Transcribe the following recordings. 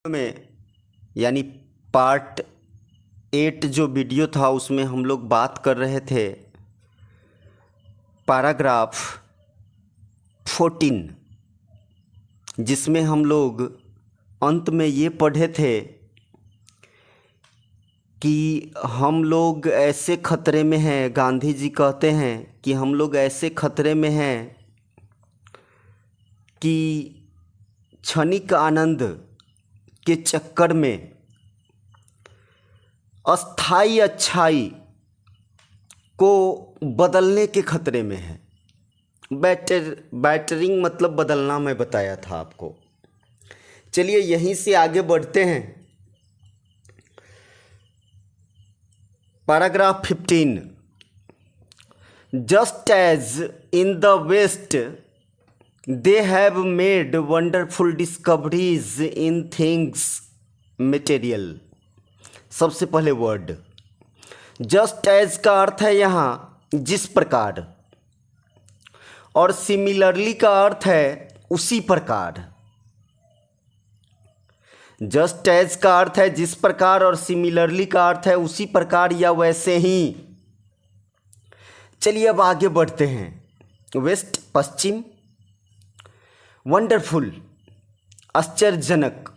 में यानी पार्ट 8 जो वीडियो था उसमें हम लोग बात कर रहे थे पैराग्राफ 14, जिसमें हम लोग अंत में ये पढ़े थे कि हम लोग ऐसे खतरे में हैं। गांधी जी कहते हैं कि हम लोग ऐसे खतरे में हैं कि क्षणिक आनंद के चक्कर में अस्थाई अच्छाई को बदलने के खतरे में है। बैटरिंग मतलब बदलना, मैं बताया था आपको। चलिए यहीं से आगे बढ़ते हैं। Paragraph 15, just as in the west they have made wonderful discoveries in things material। सबसे पहले वर्ड जस्ट एज का अर्थ है यहाँ जिस प्रकार, और सिमिलरली का अर्थ है उसी प्रकार। जस्ट एज का अर्थ है जिस प्रकार और सिमिलरली का अर्थ है उसी प्रकार या वैसे ही। चलिए अब आगे बढ़ते हैं। वेस्ट पश्चिम, वंडरफुल आश्चर्यजनक,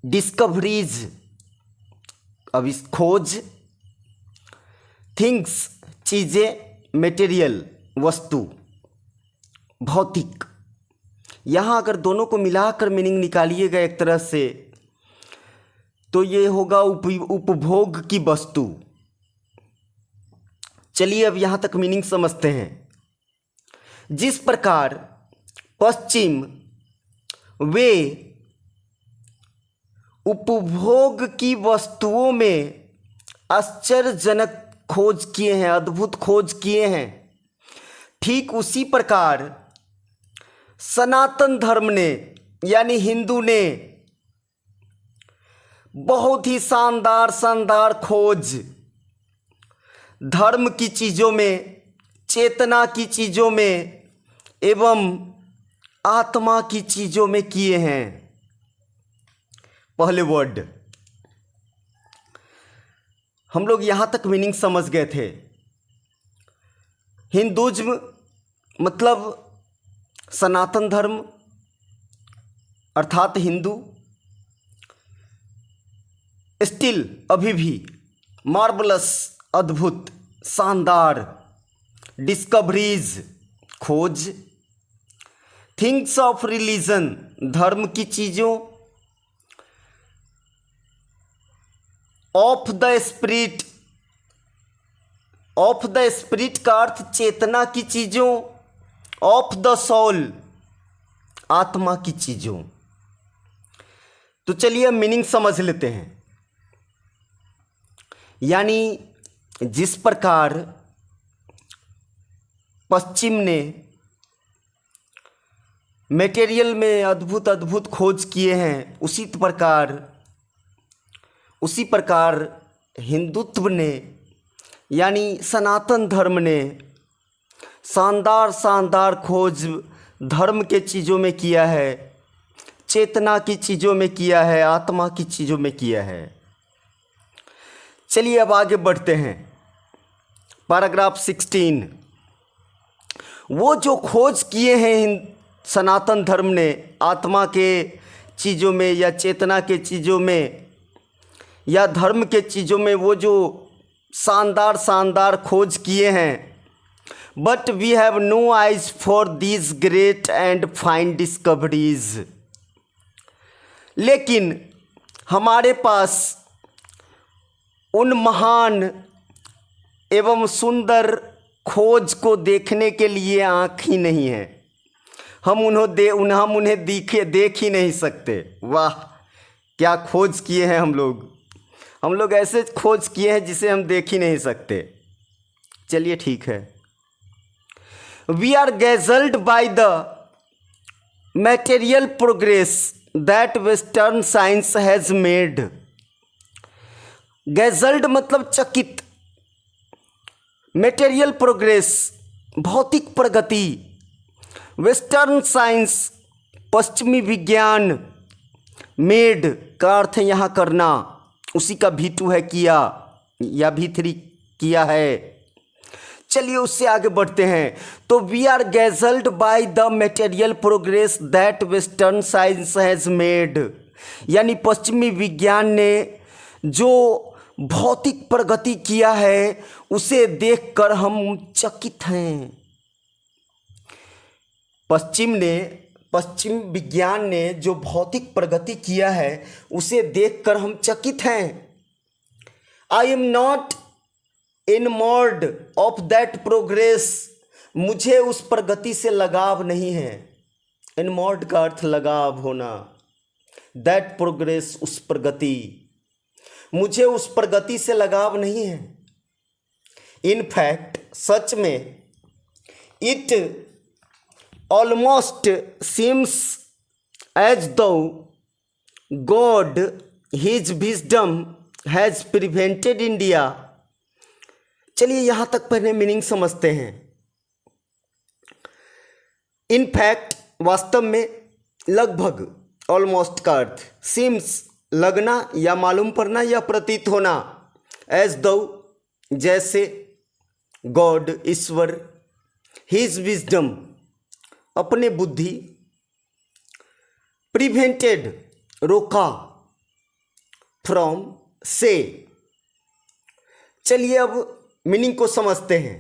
डिस्कवरीज खोज, थिंग्स चीज़ें, मटेरियल वस्तु भौतिक। यहाँ अगर दोनों को मिलाकर मीनिंग निकालिएगा एक तरह से तो ये होगा उपभोग की वस्तु। चलिए अब यहाँ तक मीनिंग समझते हैं। जिस प्रकार पश्चिम वे उपभोग की वस्तुओं में आश्चर्यजनक खोज किए हैं, अद्भुत खोज किए हैं, ठीक उसी प्रकार सनातन धर्म ने यानी हिंदू ने बहुत ही शानदार खोज धर्म की चीज़ों में, चेतना की चीज़ों में एवं आत्मा की चीज़ों में किए हैं। पहले वर्ड हम लोग यहाँ तक मीनिंग समझ गए थे। हिंदुज्म मतलब सनातन धर्म अर्थात हिंदू। स्टिल अभी भी, मार्वलस अद्भुत शानदार, डिस्कवरीज खोज, थिंग्स ऑफ रिलीजन धर्म की चीज़ों, ऑफ द स्पिरिट का अर्थ चेतना की चीज़ों, ऑफ द सोल आत्मा की चीज़ों। तो चलिए मीनिंग समझ लेते हैं। यानी जिस प्रकार पश्चिम ने मटेरियल में अद्भुत खोज किए हैं, उसी प्रकार हिंदुत्व ने यानी सनातन धर्म ने शानदार खोज धर्म के चीज़ों में किया है, चेतना की चीज़ों में किया है, आत्मा की चीज़ों में किया है। चलिए अब आगे बढ़ते हैं। पैराग्राफ 16, वो जो खोज किए हैं सनातन धर्म ने आत्मा के चीज़ों में या चेतना के चीज़ों में या धर्म के चीज़ों में, वो जो शानदार खोज किए हैं, but we have no eyes for these great and fine discoveries. लेकिन हमारे पास उन महान एवं सुंदर खोज को देखने के लिए आँख ही नहीं है। हम उन्हें देख ही नहीं सकते। वाह क्या खोज किए हैं हम लोग ऐसे खोज किए हैं जिसे हम देख ही नहीं सकते। चलिए ठीक है। We are dazzled by the material progress that western science has made. Dazzled मतलब चकित, मटेरियल प्रोग्रेस भौतिक प्रगति, वेस्टर्न साइंस पश्चिमी विज्ञान मेड का अर्थ है यहाँ करना, उसी का V2 है किया या V3 किया है। चलिए उससे आगे बढ़ते हैं। तो we are dazzled by the material progress that western science has made, यानी पश्चिमी विज्ञान ने जो भौतिक प्रगति किया है उसे देखकर हम चकित हैं। पश्चिम विज्ञान ने जो भौतिक प्रगति किया है उसे देखकर हम चकित हैं। I am not enamoured of that progress, मुझे उस प्रगति से लगाव नहीं है। इनमोर्ड का अर्थ लगाव होना, दैट प्रोग्रेस उस प्रगति, मुझे उस प्रगति से लगाव नहीं है। इनफैक्ट सच में इट ऑलमोस्ट सीम्स एज दो God his wisdom has prevented India. चलिए यहाँ तक पहले मीनिंग समझते हैं। इनफैक्ट वास्तव में, लगभग, ऑलमोस्ट का अर्थ, सीम्स लगना या मालूम पड़ना या प्रतीत होना, एज दो जैसे, गॉड ईश्वर, हिज विजडम अपने बुद्धि, प्रिवेंटेड रोका, फ्रॉम से। चलिए अब मीनिंग को समझते हैं।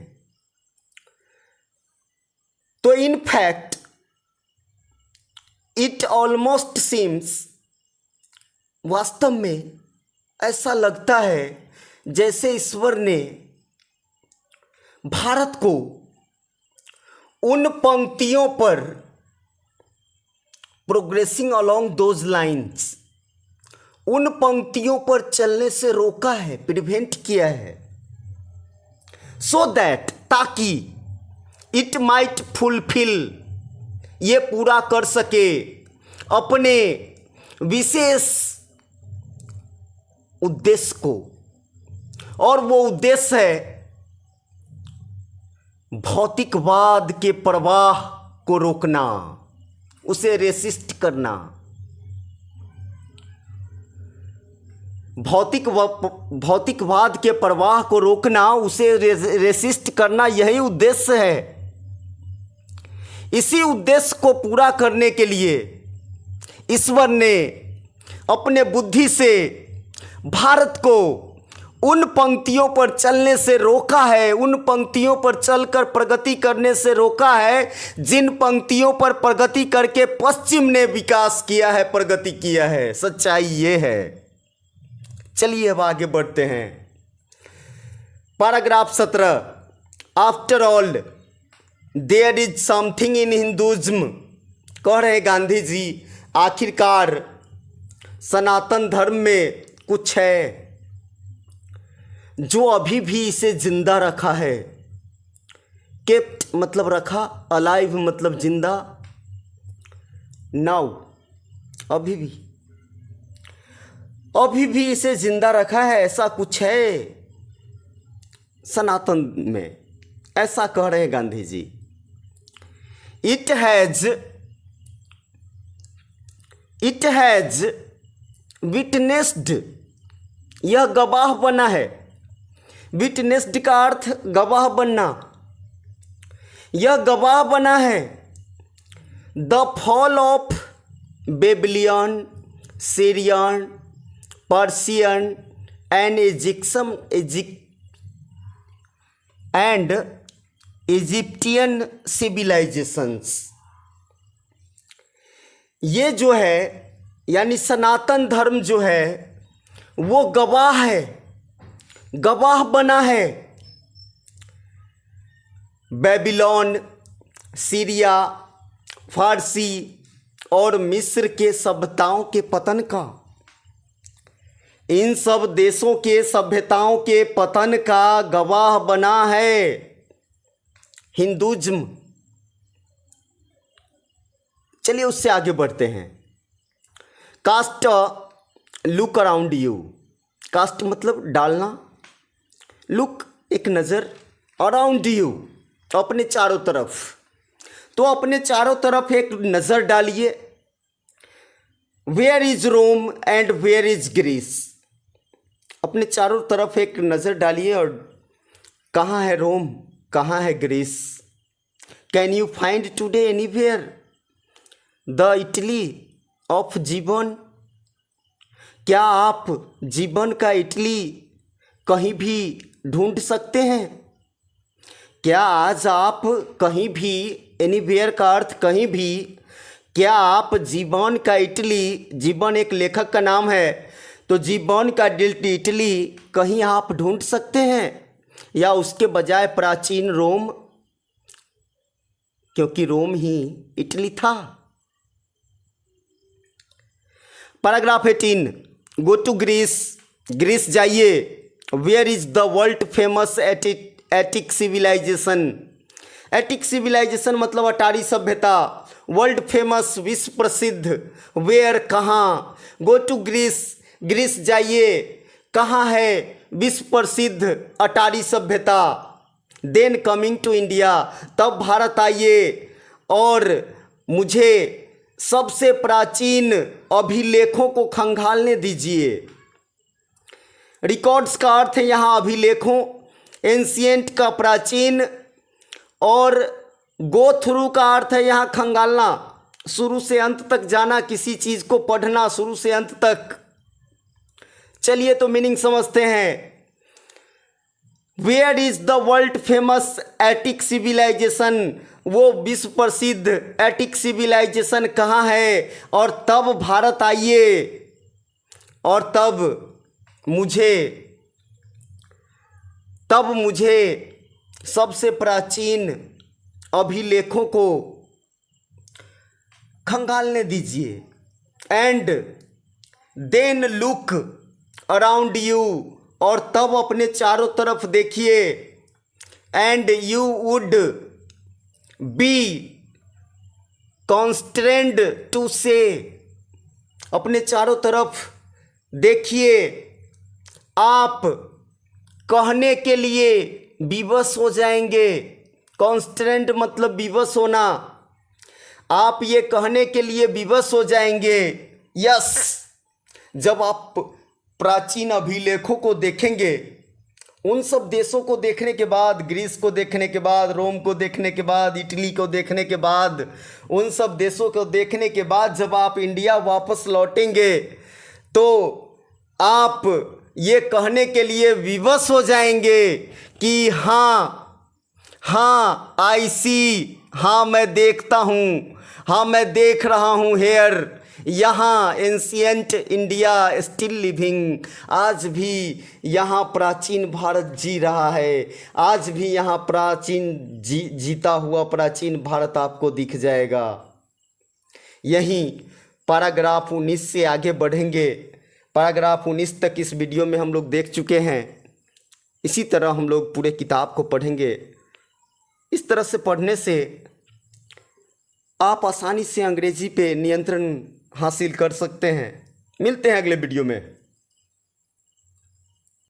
तो in fact it almost seems, वास्तव में ऐसा लगता है जैसे ईश्वर ने भारत को उन पंक्तियों पर, प्रोग्रेसिंग अलोंग दोज लाइन्स, उन पंक्तियों पर चलने से रोका है, प्रिवेंट किया है। सो दैट, ताकि, इट माइट फुलफिल, ये पूरा कर सके अपने विशेष उद्देश्य को, और वो उद्देश्य है भौतिकवाद के प्रवाह को रोकना, उसे रेसिस्ट करना। भौतिकवाद के प्रवाह को रोकना, उसे रेसिस्ट करना, यही उद्देश्य है। इसी उद्देश्य को पूरा करने के लिए ईश्वर ने अपने बुद्धि से भारत को उन पंक्तियों पर चलने से रोका है, उन पंक्तियों पर चलकर प्रगति करने से रोका है जिन पंक्तियों पर प्रगति करके पश्चिम ने विकास किया है, प्रगति किया है। सच्चाई ये है। चलिए अब आगे बढ़ते हैं। Paragraph 17। After all there is something in Hinduism, कह रहे गांधी जी, आखिरकार सनातन धर्म में कुछ है जो अभी भी इसे जिंदा रखा है। केप्ट मतलब रखा, अलाइव मतलब जिंदा, नाउ अभी भी इसे जिंदा रखा है, ऐसा कुछ है सनातन में, ऐसा कह रहे हैं Gandhi ji. It has witnessed, यह गवाह बना है। विटनेस्ड का अर्थ गवाह बनना। यह गवाह बना है the fall of Babylon, Syrian, Persian and Egyptian civilisations. ये जो है, यानी सनातन धर्म जो है वो गवाह है, गवाह बना है बेबीलोन, सीरिया, फारसी और मिस्र के सभ्यताओं के पतन का। इन सब देशों के सभ्यताओं के पतन का गवाह बना है हिंदुइज्म। चलिए उससे आगे बढ़ते हैं। Cast look around you, cast मतलब डालना, लुक एक नज़र, अराउंड यू अपने चारों तरफ। तो अपने चारों तरफ एक नज़र डालिए where is Rome and where is Greece. अपने चारों तरफ एक नज़र डालिए और कहाँ है रोम, कहाँ है Greece. Can you find today anywhere the Italy of जीवन। क्या आप जीवन का इटली कहीं भी ढूंढ सकते हैं? क्या आज आप कहीं भी, एनीवेयर का अर्थ कहीं भी, क्या आप जीवन का इटली, जीवन एक लेखक का नाम है, तो जीवन का इटली कहीं आप ढूंढ सकते हैं, या उसके बजाय प्राचीन रोम, क्योंकि रोम ही इटली था। Paragraph 18, go to Greece. Greece जाइए। Where is the world famous Attic civilisation. Attic civilisation मतलब अटारी सभ्यता। वर्ल्ड फेमस विश्व प्रसिद्ध। वेयर कहाँ। गो टू ग्रीस, ग्रीस जाइए। कहाँ है विश्व प्रसिद्ध अटारी सभ्यता। देन कमिंग टू इंडिया, तब भारत आइए और मुझे सबसे प्राचीन अभिलेखों को खंगालने दीजिए। रिकॉर्ड्स का अर्थ है यहाँ अभिलेखों, एंशिएंट का प्राचीन, और गो थ्रू का अर्थ है यहाँ खंगालना, शुरू से अंत तक जाना, किसी चीज़ को पढ़ना शुरू से अंत तक। चलिए तो मीनिंग समझते हैं। Where is the world famous Attic civilisation, वो विश्व प्रसिद्ध एटिक सिविलाइजेशन कहाँ है, और तब भारत आइए और तब मुझे सबसे प्राचीन अभिलेखों को खंगालने दीजिए। And then look around you, और तब अपने चारों तरफ देखिए। And you would be constrained to say, अपने चारों तरफ देखिए, आप कहने के लिए विवश हो जाएंगे। कॉन्स्ट्रेंड मतलब विवश होना, आप ये कहने के लिए विवश हो जाएंगे। यस, जब आप प्राचीन अभिलेखों को देखेंगे, उन सब देशों को देखने के बाद, ग्रीस को देखने के बाद, रोम को देखने के बाद, इटली को देखने के बाद, उन सब देशों को देखने के बाद जब आप इंडिया वापस लौटेंगे तो आप ये कहने के लिए विवश हो जाएंगे कि हाँ आई सी, हाँ मैं देखता हूँ, हाँ मैं देख रहा हूँ हेयर, यहाँ एंशिएंट इंडिया स्टिल लिविंग, आज भी यहाँ प्राचीन भारत जी रहा है, आज भी यहाँ प्राचीन जीता हुआ प्राचीन भारत आपको दिख जाएगा। यहीं पैराग्राफ 19 से आगे बढ़ेंगे। पैराग्राफ 19 तक इस वीडियो में हम लोग देख चुके हैं। इसी तरह हम लोग पूरे किताब को पढ़ेंगे। इस तरह से पढ़ने से आप आसानी से अंग्रेजी पे नियंत्रण हासिल कर सकते हैं। मिलते हैं अगले वीडियो में।